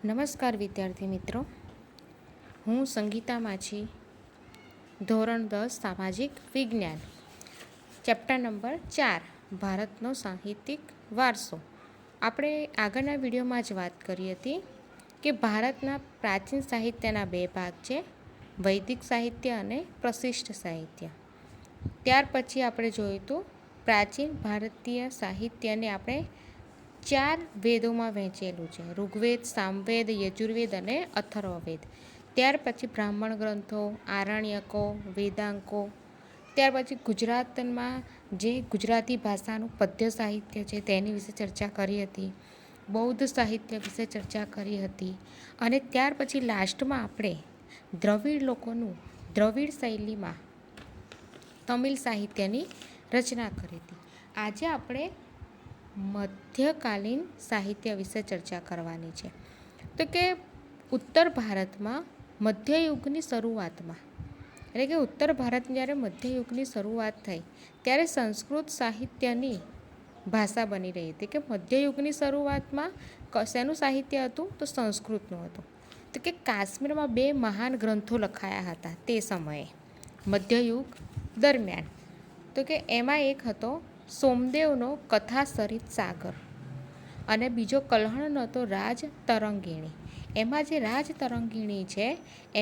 નમસ્કાર વિદ્યાર્થી મિત્રો, હું સંગીતા માછી, ધોરણ 10 સામાજિક વિજ્ઞાન, ચેપ્ટર નંબર 4 ભારતનો સાહિત્યિક વારસો. આપણે આગળના વિડીયોમાં જ વાત કરી હતી કે ભારતના પ્રાચીન સાહિત્યના બે ભાગ છે, વૈદિક સાહિત્ય અને પ્રશિષ્ટ સાહિત્ય. ત્યાર પછી આપણે જોયું હતું પ્રાચીન ભારતીય સાહિત્યને આપણે 4 વેદોમાં વહેંચેલું છે: ઋગ્વેદ, સામવેદ, યજુર્વેદ અને અથર્વવેદ. ત્યાર પછી બ્રાહ્મણ ગ્રંથો, આરણ્યકો, વેદાંકો. ત્યાર પછી ગુજરાતમાં જે ગુજરાતી ભાષાનું પદ્ય સાહિત્ય છે તેની વિશે ચર્ચા કરી હતી, બૌદ્ધ સાહિત્ય વિશે ચર્ચા કરી હતી, અને ત્યાર પછી લાસ્ટમાં આપણે દ્રવિડ લોકોનું દ્રવિડ શૈલીમાં તમિલ સાહિત્યની રચના કરી હતી. આજે આપણે મધ્યકાલીન સાહિત્ય વિશે ચર્ચા કરવાની છે. તો કે ઉત્તર ભારતમાં મધ્યયુગની શરૂઆતમાં, એટલે કે ઉત્તર ભારતની જ્યારે મધ્યયુગની શરૂઆત થઈ ત્યારે સંસ્કૃત સાહિત્યની ભાષા બની રહી હતી. કે મધ્યયુગની શરૂઆતમાં શેનું સાહિત્ય હતું? તો સંસ્કૃતનું હતું. તો કે કાશ્મીરમાં 2 મહાન ગ્રંથો લખાયા હતા તે સમયે મધ્યયુગ દરમિયાન. તો કે એમાં એક હતો સોમદેવનો કથા સરિત સાગર અને બીજો કલ્હણનો હતો રાજ તરંગિણી. એમાં જે રાજ તરંગિણી છે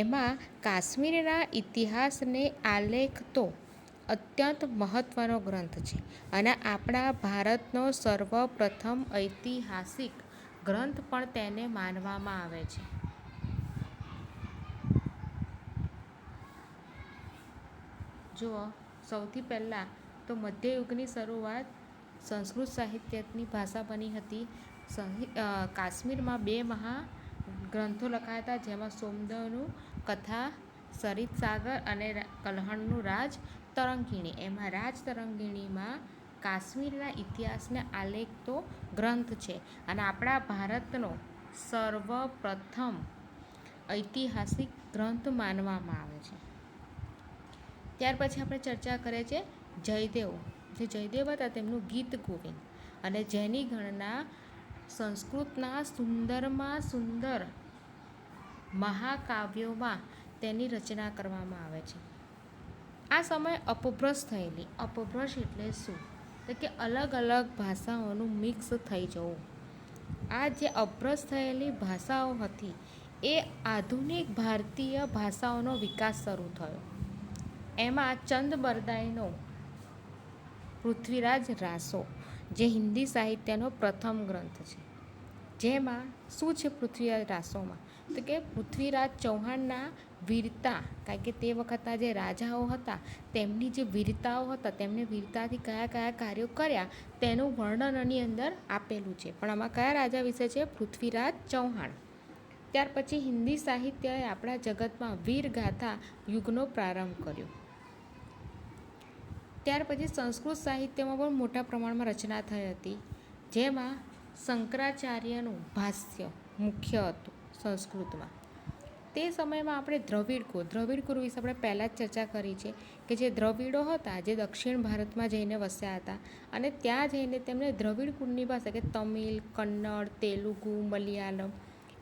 એમાં કાશ્મીરના ઇતિહાસને આલેખતો અત્યંત મહત્ત્વનો ગ્રંથ છે અને આપણા ભારતનો સર્વપ્રથમ ઐતિહાસિક ગ્રંથ પણ તેને માનવામાં આવે છે. જુઓ, સૌથી પહેલાં તો મધ્યયુગની શરૂઆત સંસ્કૃત સાહિત્યની ભાષા બની હતી. કાશ્મીરમાં 2 ગ્રંથો લખાયા હતા, જેમાં સોમદેવનું કથા સરિત સાગર અને કલ્હણનું રાજ તરંગિણી. એમાં રાજ તરંગિણીમાં કાશ્મીરના ઇતિહાસને આલેખતો ગ્રંથ છે અને આપણા ભારતનો સર્વપ્રથમ ઐતિહાસિક ગ્રંથ માનવામાં આવે છે. ત્યાર પછી આપણે ચર્ચા કરીએ છીએ જયદેવ. જે જયદેવ હતા તેમનું ગીત ગોવિંદ, અને જેની ગણના સંસ્કૃતના સુંદરમાં સુંદર મહાકાવ્યોમાં તેની રચના કરવામાં આવે છે. આ સમયે અપભ્રંશ થયેલી. અપભ્રંશ એટલે શું? તો કે અલગ અલગ ભાષાઓનું મિક્સ થઈ જવું. આ જે અપભ્રંશ થયેલી ભાષાઓ હતી એ આધુનિક ભારતીય ભાષાઓનો વિકાસ શરૂ થયો. એમાં ચંદ બરદાઈનો પૃથ્વીરાજ રાસો, જે હિન્દી સાહિત્યનો પ્રથમ ગ્રંથ છે. જેમાં શું છે પૃથ્વીરાજ રાસોમાં? તો કે પૃથ્વીરાજ ચૌહાણના વીરતા, કારણ કે તે વખતના જે રાજાઓ હતા તેમની જે વીરતાઓ હતા, તેમને વીરતાથી કયા કયા કાર્યો કર્યા તેનું વર્ણન આની અંદર આપેલું છે. પણ આમાં કયા રાજા વિશે છે? પૃથ્વીરાજ ચૌહાણ. ત્યાર પછી હિન્દી સાહિત્યએ આપણા જગતમાં વીરગાથા યુગનો પ્રારંભ કર્યો. ત્યાર પછી સંસ્કૃત સાહિત્યમાં પણ મોટા પ્રમાણમાં રચના થઈ હતી, જેમાં શંકરાચાર્યનું ભાષ્ય મુખ્ય હતું સંસ્કૃતમાં. તે સમયમાં આપણે દ્રવિડ કુળ વિશે આપણે પહેલાં જ ચર્ચા કરી છે કે જે દ્રવિડો હતા જે દક્ષિણ ભારતમાં જઈને વસ્યા હતા અને ત્યાં જઈને તેમણે દ્રવિડ કુળની ભાષા કે તમિલ, કન્નડ, તેલુગુ, મલયાલમ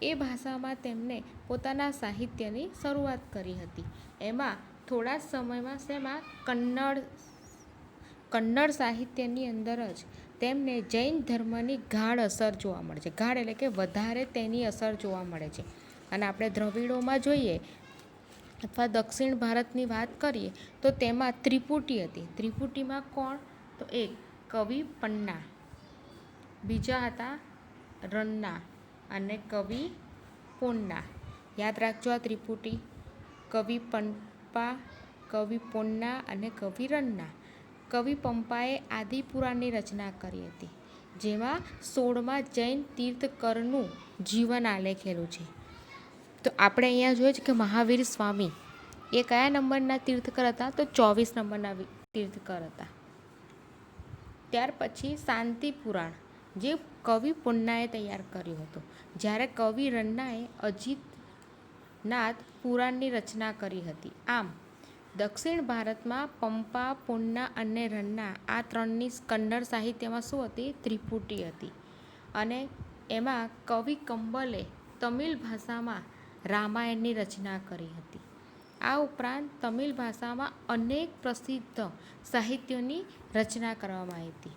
એ ભાષામાં તેમને પોતાના સાહિત્યની શરૂઆત કરી હતી. એમાં થોડા જ સમયમાં શેમાં કન્નડ સાહિત્યની અંદર જ તેમને જૈન ધર્મની ગાઢ અસર જોવા મળે છે. ગાઢ એટલે કે વધારે તેની અસર જોવા મળે છે. અને આપણે દ્રવિડોમાં જોઈએ અથવા દક્ષિણ ભારતની વાત કરીએ તો તેમાં ત્રિપુટી હતી. ત્રિપુટીમાં કોણ? તો એક કવિ પન્ના, બીજા હતા રન્ના અને કવિ પોન્ના. યાદ રાખજો આ ત્રિપુટી: કવિ પંપા, કવિ પોન્ના અને કવિ રન્ના. કવિ પંપાએ આદિપુરાણની રચના કરી હતી, જેમાં 16મા જૈન તીર્થકરનું જીવન આલેખેલું છે. તો આપણે અહીંયા જોઈએ છે કે મહાવીર સ્વામી એ કયા નંબરના તીર્થકર હતા? તો 24 નંબરના તીર્થકર હતા. ત્યાર પછી શાંતિ પુરાણ, જે કવિ પોન્નાએ તૈયાર કર્યું હતું, જ્યારે કવિ રન્નાએ અજીતનાથ પુરાણની રચના કરી હતી. આમ દક્ષિણ ભારતમાં પંપા, પોન્ના અને રન્ના આ ત્રણની કન્નડ સાહિત્યમાં શું હતી? ત્રિપુટી હતી. અને એમાં કવિ કંબલે તમિલ ભાષામાં રામાયણની રચના કરી હતી. આ ઉપરાંત તમિલ ભાષામાં અનેક પ્રસિદ્ધ સાહિત્યોની રચના કરવામાં આવી હતી.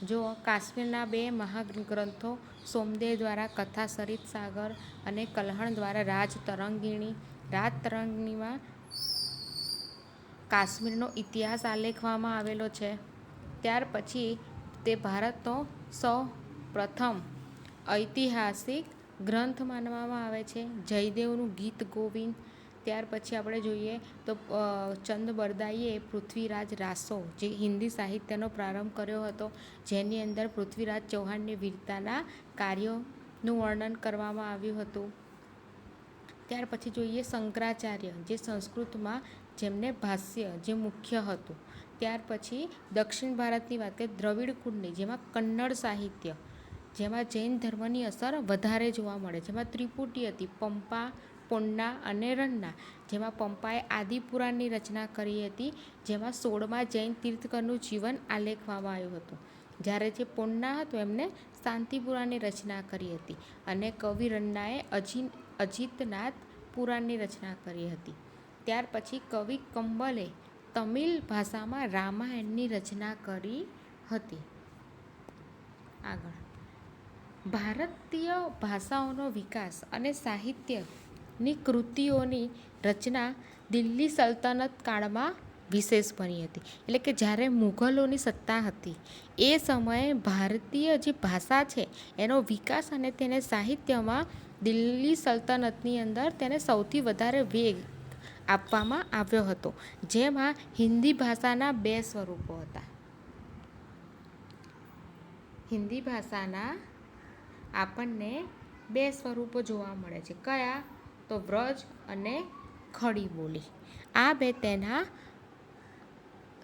જો કાશ્મીરના 2 મહાગ્રંથો સોમદેવ દ્વારા કથા સરિત સાગર અને કલ્હણ દ્વારા રાજતરંગીણીમાં કાશ્મીરનો ઇતિહાસ આલેખવામાં આવેલો છે. ત્યાર પછી તે ભારતનો સૌ પ્રથમ ઐતિહાસિક ગ્રંથ માનવામાં આવે છે. જયદેવનું ગીત ગોવિંદ. ત્યાર પછી આપણે જોઈએ તો ચંદ બરદાઈએ પૃથ્વીરાજ રાસો જે હિન્દી સાહિત્યનો પ્રારંભ કર્યો હતો, જેની અંદર પૃથ્વીરાજ ચૌહાણની વીરતાના કાર્યોનું વર્ણન કરવામાં આવ્યું હતું. ત્યાર પછી જોઈએ શંકરાચાર્ય જે સંસ્કૃતમાં જેમને ભાષ્ય જે મુખ્ય હતું. ત્યાર પછી દક્ષિણ ભારતની વાત કરીએ દ્રવિડ કુળની જેમાં કન્નડ સાહિત્ય જેમાં જૈન ધર્મની અસર વધારે જોવા મળે, જેમાં ત્રિપુટી હતી, પંપા, પોન્ના અને રન્ના, જેમાં પંપાએ આદિપુરાણની રચના કરી હતી, જેમાં 16મા જૈન તીર્થકરનું જીવન આલેખવામાં આવ્યું હતું. જ્યારે જે પોન્ના હતો એમને શાંતિપુરાણની રચના કરી હતી અને કવિ રન્નાએ અજિતનાથ પુરાણની રચના કરી હતી. ત્યાર પછી કવિ કંબલે તમિલ ભાષામાં રામાયણની રચના કરી હતી. આગળ ભારતીય ભાષાઓનો વિકાસ અને સાહિત્યની કૃતિઓની રચના દિલ્હી સલ્તનત કાળમાં વિશેષ બની હતી. એટલે કે જ્યારે મુઘલોની સત્તા હતી એ સમયે ભારતીય જે ભાષા છે એનો વિકાસ અને તેને સાહિત્યમાં દિલ્હી સલ્તનતની અંદર તેને સૌથી વધારે વેગ આપવામાં આવ્યો હતો, જેમાં હિન્દી ભાષાના 2 સ્વરૂપો હતા. હિન્દી ભાષાના આપણને 2 સ્વરૂપો જોવા મળે છે. કયા? તો વ્રજ અને ખડી બોલી. આ 2 તેના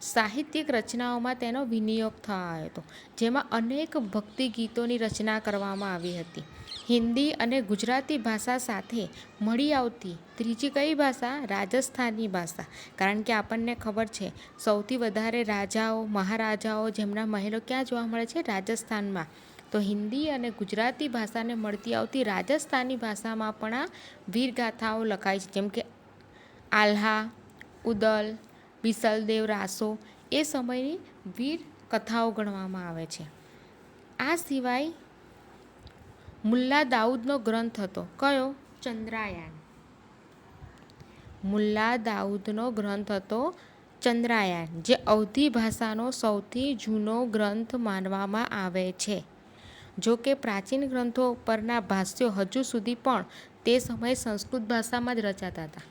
સાહિત્યિક રચનાઓમાં તેનો વિનિયોગ થયો હતો, જેમાં અનેક ભક્તિ ગીતોની રચના કરવામાં આવી હતી. હિન્દી અને ગુજરાતી ભાષા સાથે મળી આવતી ત્રીજી કઈ ભાષા? રાજસ્થાની ભાષા. કારણ કે આપણને ખબર છે સૌથી વધારે રાજાઓ મહારાજાઓ જેમના મહેલો ક્યાં જોવા મળે છે? રાજસ્થાનમાં. તો હિન્દી અને ગુજરાતી ભાષાને મળતી આવતી રાજસ્થાની ભાષામાં પણ આ વીરગાથાઓ લખાય છે, જેમ કે આલ્હા, ઉદલ, બિસલદેવ રાસો એ સમયની વીર કથાઓ ગણવામાં આવે છે. આ સિવાય મુલ્લા દાઉદનો ગ્રંથ હતો. કયો? ચંદ્રાયન. મુલ્લા દાઉદનો ગ્રંથ હતો ચંદ્રાયન, જે અવધી ભાષાનો સૌથી જૂનો ગ્રંથ માનવામાં આવે છે. જો કે પ્રાચીન ગ્રંથો પરના ભાષ્યો હજુ સુધી પણ તે સમયે સંસ્કૃત ભાષામાં જ રચાતા હતા.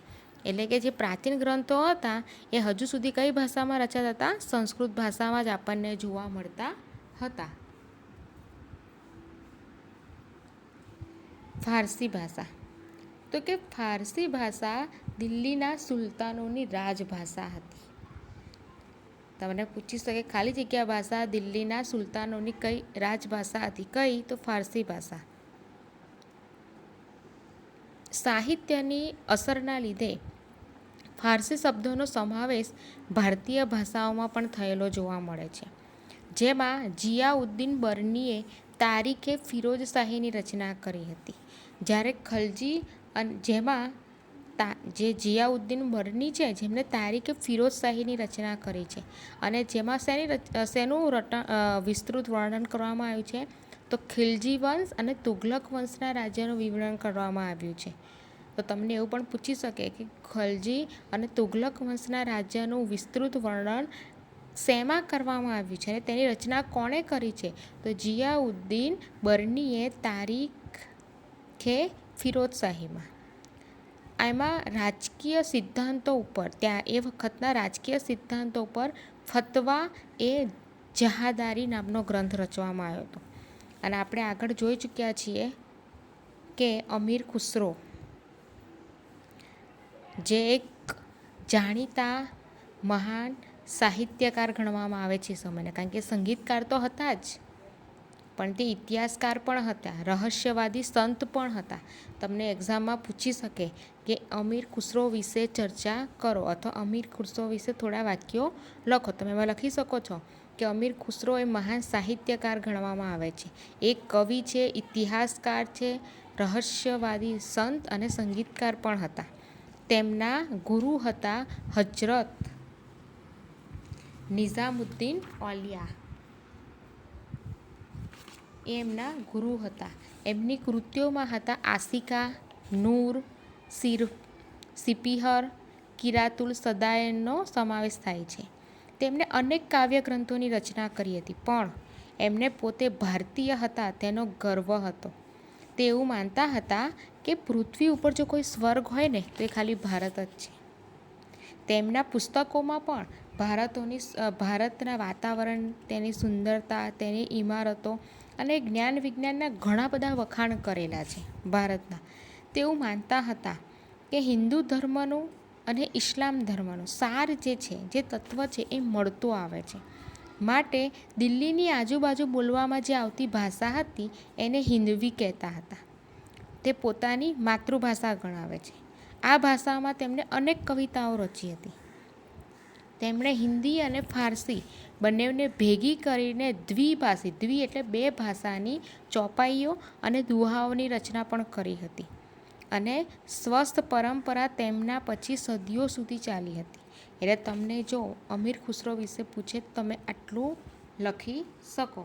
એટલે કે જે પ્રાચીન ગ્રંથો હતા એ હજુ સુધી કઈ ભાષામાં રચાતા હતા? સંસ્કૃત ભાષામાં જ આપણને જોવા મળતા હતા. ફારસી ભાષા. તો કે ફારસી ભાષા દિલ્હીના સુલતાનોની રાજભાષા હતી. તમને પૂછી શકે ખાલી જગ્યા ભાષા દિલ્હીના સુલતાનોની કઈ રાજભાષા હતી? કઈ? તો ફારસી ભાષા. સાહિત્યની અસરના લીધે ફારસી શબ્દોનો સમાવેશ ભારતીય ભાષાઓમાં પણ થયેલો જોવા મળે છે. જેમાં જિયાઉદ્દીન બર્નીએ તારીખે ફિરોઝ શાહીની રચના કરી હતી. જ્યારે ખલજી જેમાં જે જિયાઉદ્દીન બર્ની છે જેમને તારીખે ફિરોઝ શાહીની રચના કરી છે અને જેમાં શેનું વિસ્તૃત વર્ણન કરવામાં આવ્યું છે? તો ખિલજી વંશ અને તુઘલક વંશના રાજ્યનું વિવરણ કરવામાં આવ્યું છે. તો તમને એવું પણ પૂછી શકે કે ખલજી અને તુઘલક વંશના રાજ્યનું વિસ્તૃત વર્ણન શેમાં કરવામાં આવ્યું છે અને તેની રચના કોણે કરી છે? તો જિયાઉદ્દીન બર્નીએ તારીખે ફિરોઝ શાહીમાં. એમાં રાજકીય સિદ્ધાંતો ઉપર એ વખતના રાજકીય સિદ્ધાંતો પર ફતવા એ જહાદારી નામનો ગ્રંથ રચવામાં આવ્યો હતો. અને આપણે આગળ જોઈ ચૂક્યા છીએ કે અમીર ખુસરો જે એક જાણીતા મહાન સાહિત્યકાર ગણવામાં આવે છે સમયના, કારણ કે સંગીતકાર તો હતા જ પણ તે ઇતિહાસકાર પણ હતા, રહસ્યવાદી સંત પણ હતા. તમને એક્ઝામમાં પૂછી શકે કે અમીર ખુસરો વિશે ચર્ચા કરો અથવા અમીર ખુસરો વિશે થોડા વાક્યો લખો. તમે એમાં લખી શકો છો કે અમીર ખુસરો એ મહાન સાહિત્યકાર ગણવામાં આવે છે, એક કવિ છે, ઇતિહાસકાર છે, રહસ્યવાદી સંત અને સંગીતકાર પણ હતા. તેમના ગુરુ હતા હજરત નિઝામુદ્દીન ઔલિયા. એ એમના ગુરુ હતા. એમની કૃતિઓમાં હતા આશિકા, નૂર, સિપિહર, કિરાતુલ સદાયનનો સમાવેશ થાય છે. તેમણે અનેક કાવ્ય ગ્રંથોની રચના કરી હતી, પણ એમને પોતે ભારતીય હતા તેનો ગર્વ હતો. તે એવું માનતા હતા કે પૃથ્વી ઉપર જો કોઈ સ્વર્ગ હોય ને તો એ ખાલી ભારત જ છે. તેમના પુસ્તકોમાં પણ ભારતના વાતાવરણ, તેની સુંદરતા, તેની ઇમારતો અને જ્ઞાન વિજ્ઞાનના ઘણા બધા વખાણ કરેલા છે ભારતના. તેવું માનતા હતા કે હિન્દુ ધર્મનું અને ઇસ્લામ ધર્મનું સાર જે છે, જે તત્વ છે, એ મળતું આવે છે. માટે દિલ્હીની આજુબાજુ બોલવામાં જે આવતી ભાષા હતી એને હિન્દવી કહેતા હતા. તે પોતાની માતૃભાષા ગણાવે છે. આ ભાષામાં તેમણે અનેક કવિતાઓ રચી હતી. તેમણે હિન્દી અને ફારસી બંનેને ભેગી કરીને દ્વિ એટલે 2 ભાષાની ચોપાઈઓ અને દુહાઓની રચના પણ કરી હતી. અને સ્વસ્થ પરંપરા તેમના પછી સદીઓ સુધી ચાલી હતી. એટલે તમને જો અમીર ખુસરો વિશે પૂછે તો તમે આટલું લખી શકો.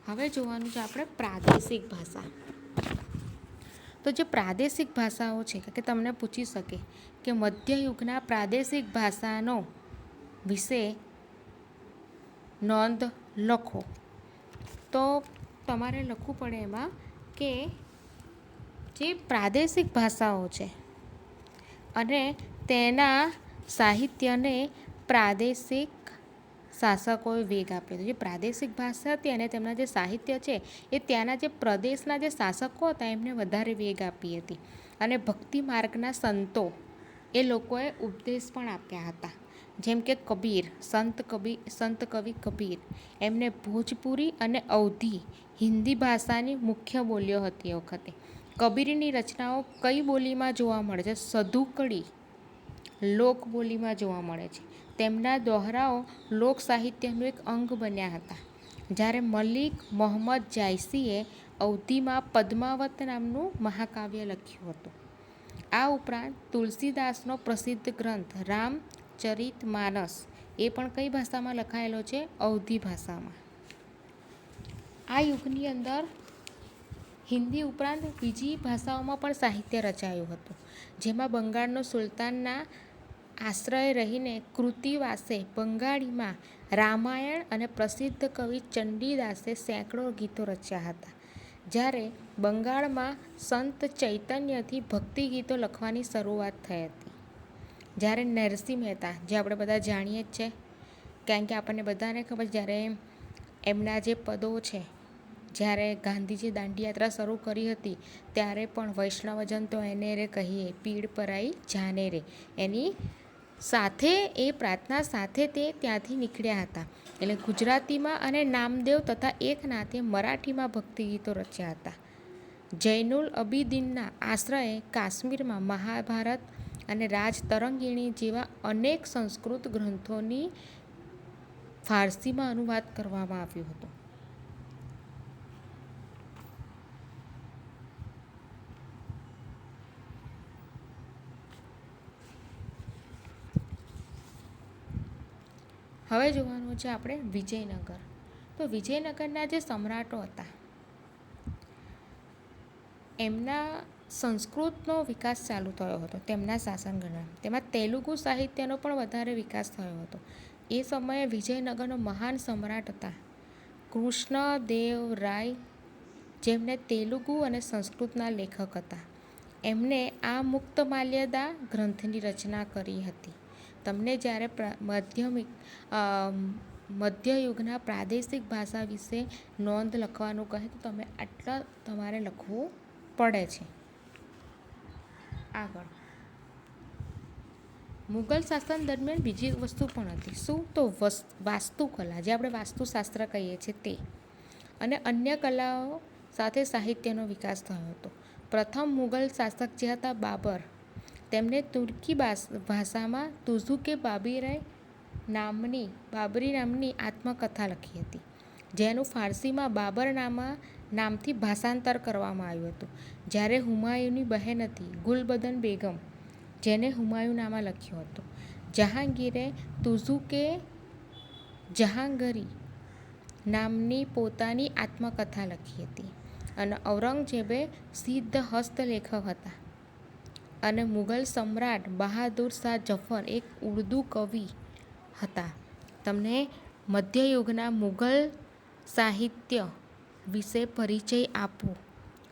હવે જોવાનું છે આપણે પ્રાદેશિક ભાષા. તો જે પ્રાદેશિક ભાષાઓ છે કે તમને પૂછી શકે કે મધ્યયુગના પ્રાદેશિક ભાષાનો વિશે નોંધ લખો. તો તમારે લખવું પડે એમાં કે જે પ્રાદેશિક ભાષાઓ છે અને તેના સાહિત્યને પ્રાદેશિક શાસકોએ વેગ આપ્યો હતો. જે પ્રાદેશિક ભાષા હતી અને તેમના જે સાહિત્ય છે એ ત્યાંના જે પ્રદેશના જે શાસકો હતા એમને વધારે વેગ આપી હતી. અને ભક્તિ માર્ગના સંતો એ લોકોએ ઉપદેશ પણ આપ્યા હતા. જેમ કે કબીર, સંત કવિ કબીર, એમને ભોજપુરી અને અવધી હિન્દી ભાષાની મુખ્ય બોલીઓ હતી એ વખતે. કબીરની રચનાઓ કઈ બોલીમાં જોવા મળે છે? સધુકડી લોક બોલીમાં જોવા મળે છે. તેમના દોહરાઓ લોક સાહિત્યનું એક અંગ બન્યા હતા. જ્યારે મલિક મોહમ્મદ જાયસીએ અવધીમાં પદ્માવત નામનું મહાકાવ્ય લખ્યું હતું. આ ઉપરાંત તુલસીદાસનો પ્રસિદ્ધ ગ્રંથ રામચરિતમાનસ એ પણ કઈ ભાષામાં લખાયેલો છે? અવધી ભાષામાં. આ યુગની અંદર હિન્દી ઉપરાંત બીજી ભાષાઓમાં પણ સાહિત્ય રચાયું હતું. જેમાં બંગાળનો સુલતાનના આશ્રય રહીને કૃતિવાસે બંગાળીમાં રામાયણ અને પ્રસિદ્ધ કવિ ચંડીદાસે સેંકડો ગીતો રચ્યા હતા. જ્યારે બંગાળમાં સંત ચૈતન્યથી ભક્તિ ગીતો લખવાની શરૂઆત થઈ હતી. જ્યારે નરસિંહ મહેતા, જે આપણે બધા જાણીએ જ છે, કારણ કે આપણને બધાને ખબર, જ્યારે એમના જે પદો છે, જ્યારે ગાંધીજી દાંડીયાત્રા શરૂ કરી હતી ત્યારે પણ વૈષ્ણવજન તો એને રે કહીએ, પીડ પરાઈ જાને રે, એની સાથે એ પ્રાર્થના સાથે તે ત્યાંથી નીકળ્યા હતા. એટલે ગુજરાતીમાં અને નામદેવ તથા એકનાથે મરાઠીમાં ભક્તિ ગીતો રચ્યા હતા. જૈનુલ અબિદીનના આશ્રયે કાશ્મીરમાં મહાભારત અને રાજતરંગીણી જેવા અનેક સંસ્કૃત ગ્રંથોની ફારસીમાં અનુવાદ કરવામાં આવ્યો હતો. હવે જોવાનું છે આપણે વિજયનગર. તો વિજયનગરના જે સમ્રાટો હતા એમના સંસ્કૃતનો વિકાસ ચાલુ થયો હતો તેમના શાસનકાળમાં. તેમાં તેલુગુ સાહિત્યનો પણ વધારે વિકાસ થયો હતો. એ સમયે વિજયનગરનો મહાન સમ્રાટ હતા કૃષ્ણદેવરાય, જેમને તેલુગુ અને સંસ્કૃતના લેખક હતા. એમને આ મુક્તમાલ્યદા ગ્રંથની રચના કરી હતી. તમને જ્યારે મધ્યયુગના પ્રાદેશિક ભાષા વિશે નોંધ લખવાનું કહે તો તમે આટલા તમારે લખવું પડે છે. આગળ મુગલ શાસન દરમિયાન બીજી વસ્તુ પણ હતી. શું? તો વાસ્તુકલા, જે આપણે વાસ્તુશાસ્ત્ર કહીએ છીએ તે, અને અન્ય કલાઓ સાથે સાહિત્યનો વિકાસ થયો હતો. પ્રથમ મુગલ શાસક જે હતા બાબર, તેમણે તુર્કી ભાષામાં તુઝુકે બાબરી નામની આત્મકથા લખી હતી. જેનું ફારસીમાં નામથી ભાષાંતર કરવામાં આવ્યું હતું. જ્યારે હુમાયુની બહેન હતી ગુલબદન બેગમ, જેને હુમાયુનામા લખ્યું હતું. જહાંગીરે તુઝુકે જહાંગીરી નામની પોતાની આત્મકથા લખી હતી. અને ઔરંગઝેબે સિદ્ધ હસ્તલેખક હતા. અને મુઘલ સમ્રાટ બહાદુર શાહ જફર એક ઉર્દુ કવિ હતા. તમને મધ્યયુગના મુઘલ સાહિત્ય વિશે પરિચય આપો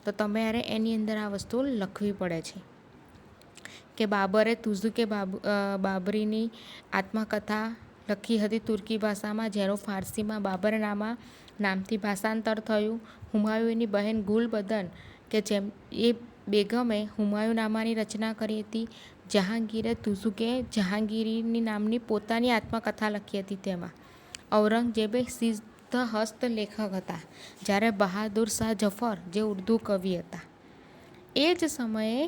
તો તમારે એની અંદર આ વસ્તુ લખવી પડે છે કે બાબરે તુઝુકે બાબરીની આત્મકથા લખી હતી તુર્કી ભાષામાં, જેનું ફારસીમાં બાબરનામા નામથી ભાષાંતર થયું. હુમાયુની બહેન ગુલબદન કે જેમ એ બેગમે હુમાયુનામાની રચના કરી હતી. જહાંગીરે તુઝુકે જહાંગીરીની નામની પોતાની આત્મકથા લખી હતી. તેમાં ઔરંગઝેબે સિદ્ધ હસ્તલેખક હતા, જ્યારે બહાદુર શાહ જફર જે ઉર્દુ કવિ હતા. એ જ સમયે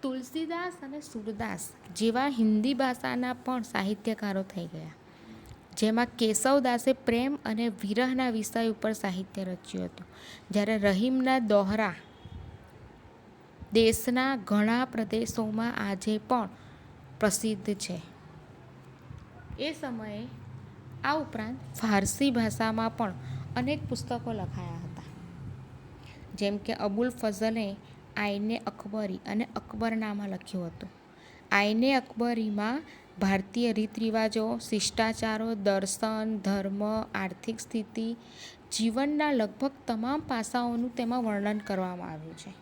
તુલસીદાસ અને સૂરદાસ જેવા હિન્દી ભાષાના પણ સાહિત્યકારો થઈ ગયા, જેમાં કેશવદાસે પ્રેમ અને વિરહના વિષય ઉપર સાહિત્ય રચ્યું હતું. જ્યારે રહીમના દોહરા દેશના ઘણા પ્રદેશોમાં આજે પણ પ્રસિદ્ધ છે. એ સમયે આ ઉપરાંત ફારસી ભાષામાં પણ અનેક પુસ્તકો લખાયા હતા, જેમ કે અબુલ ફઝલે આઈને અકબરી અને અકબરનામા લખ્યું હતું. આઈને અકબરીમાં ભારતીય રીત રિવાજો, શિષ્ટાચારો, દર્શન, ધર્મ, આર્થિક સ્થિતિ, જીવનના લગભગ તમામ પાસાઓનું તેમાં વર્ણન કરવામાં આવ્યું છે.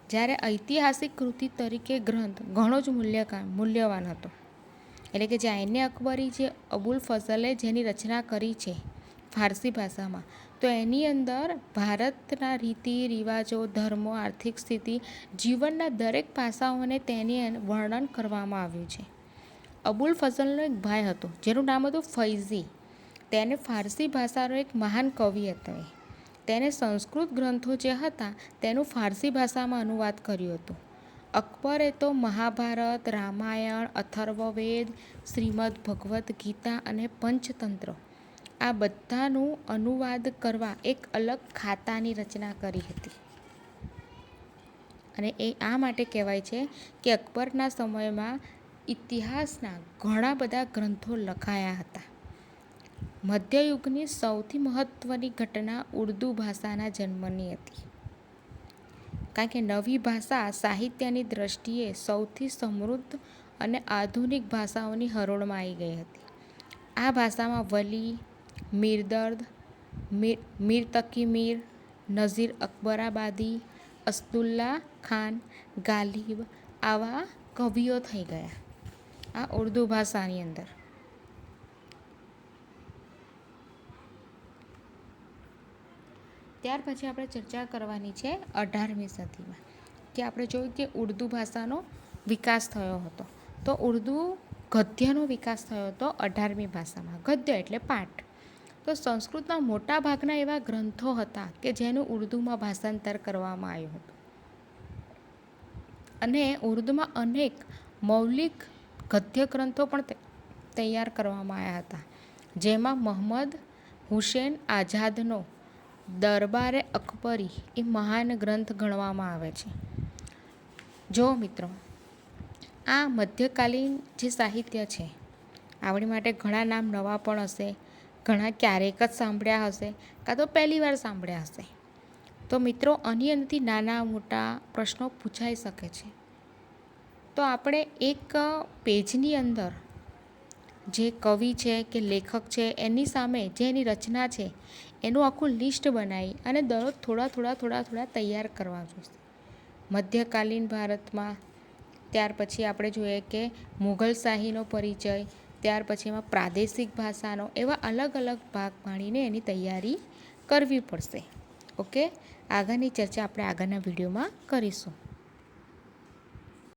જ્યારે ઐતિહાસિક કૃતિ તરીકે ગ્રંથ ઘણો જ મૂલ્યવાન હતો. એટલે કે જે આઈને અકબરી જે અબુલ ફઝલે જેની રચના કરી છે ફારસી ભાષામાં, તો એની અંદર ભારતના રીતિ રિવાજો, ધર્મો, આર્થિક સ્થિતિ, જીવનના દરેક પાસાઓને તેની વર્ણન કરવામાં આવ્યું છે. અબુલ ફઝલનો એક ભાઈ હતો જેનું નામ હતું ફૈઝી. તેને ફારસી ભાષાનો એક મહાન કવિ હતો. તેને સંસ્કૃત ગ્રંથો જે હતા તેનું ફારસી ભાષામાં અનુવાદ કર્યું હતું. અકબરે તો મહાભારત, રામાયણ, અથર્વવેદ, શ્રીમદ ભગવદ્ ગીતા અને પંચતંત્ર આ બધાનું અનુવાદ કરવા એક અલગ ખાતાની રચના કરી હતી. અને એ આ માટે કહેવાય છે કે અકબરના સમયમાં ઇતિહાસના ઘણા બધા ગ્રંથો લખાયા હતા. મધ્યયુગની સૌથી મહત્ત્વની ઘટના ઉર્દુ ભાષાના જન્મની હતી, કારણ કે નવી ભાષા સાહિત્યની દ્રષ્ટિએ સૌથી સમૃદ્ધ અને આધુનિક ભાષાઓની હરોળમાં આવી ગઈ હતી. આ ભાષામાં વલી, મીરદર્દ, મીર તકી મીર, નઝીર અકબરાબાદી, અસદુલ્લા ખાન ગાલિબ આવા કવિઓ થઈ ગયા આ ઉર્દુ ભાષાની અંદર. ત્યાર પછી આપણે ચર્ચા કરવાની છે 18મી સદીમાં, કે આપણે જોયું કે ઉર્દુ ભાષાનો વિકાસ થયો હતો. તો ઉર્દુ ગદ્યનો વિકાસ થયો હતો 18મી ભાષામાં. ગદ્ય એટલે પાઠ. તો સંસ્કૃતના મોટા ભાગના એવા ગ્રંથો હતા કે જેનું ઉર્દુમાં ભાષાંતર કરવામાં આવ્યું હતું. અને ઉર્દુમાં અનેક મૌલિક ગદ્ય ગ્રંથો પણ તૈયાર કરવામાં આવ્યા હતા, જેમાં મોહમ્મદ હુસૈન આઝાદનો દરબારે અકબરી એ મહાન ગ્રંથ ગણવામાં આવે છે. જો મિત્રો, આ મધ્યકાલીન જે સાહિત્ય છે આપણી માટે ઘણા નામ નવા પણ હશે, ઘણા ક્યારેક જ સાંભળ્યા હશે, કાં તો પહેલી વાર સાંભળ્યા હશે. તો મિત્રો, આની અંદરથી નાના મોટા પ્રશ્નો પૂછાઈ શકે છે. તો આપણે એક પેજની અંદર જે કવિ છે કે લેખક છે એની સામે જે એની રચના છે એનું આખું લિસ્ટ બનાવી અને દરરોજ થોડા તૈયાર કરવા જોઈશે. મધ્યકાલીન ભારતમાં, ત્યાર પછી આપણે જોઈએ કે મુઘલ શાહીનો પરિચય, ત્યાર પછી એમાં પ્રાદેશિક ભાષાનો, એવા અલગ અલગ ભાગ પાડીને એની તૈયારી કરવી પડશે. ઓકે, આગળની ચર્ચા આપણે આગળના વિડીયોમાં કરીશું.